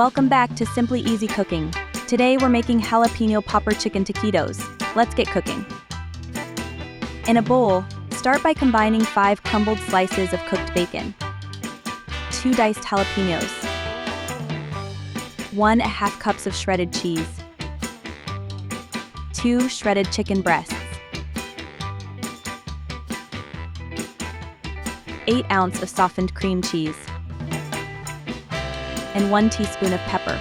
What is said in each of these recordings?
Welcome back to Simply Easy Cooking. Today we're making Jalapeño Popper Chicken Taquitos. Let's get cooking. In a bowl, start by combining 5 crumbled slices of cooked bacon, 2 diced jalapeños, 1½ cups of shredded cheese, 2 shredded chicken breasts, 8 ounces of softened cream cheese, and 1 teaspoon of pepper.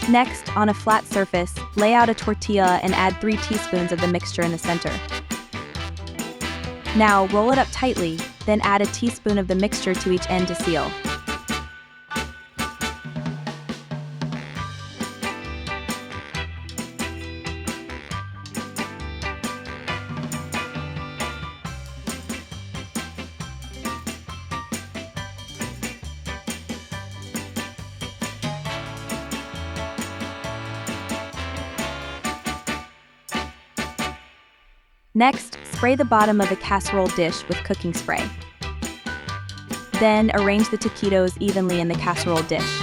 Next, on a flat surface, lay out a tortilla and add 3 teaspoons of the mixture in the center. Now, roll it up tightly, then add a teaspoon of the mixture to each end to seal. Next, spray the bottom of a casserole dish with cooking spray. Then, arrange the taquitos evenly in the casserole dish.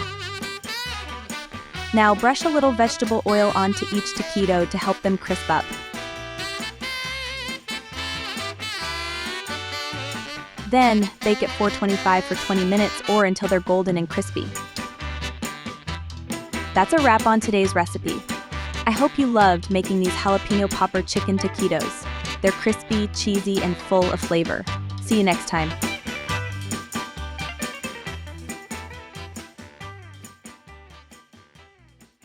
Now, brush a little vegetable oil onto each taquito to help them crisp up. Then, bake at 425 for 20 minutes or until they're golden and crispy. That's a wrap on today's recipe. I hope you loved making these Jalapeño Popper Chicken Taquitos. They're crispy, cheesy, and full of flavor. See you next time.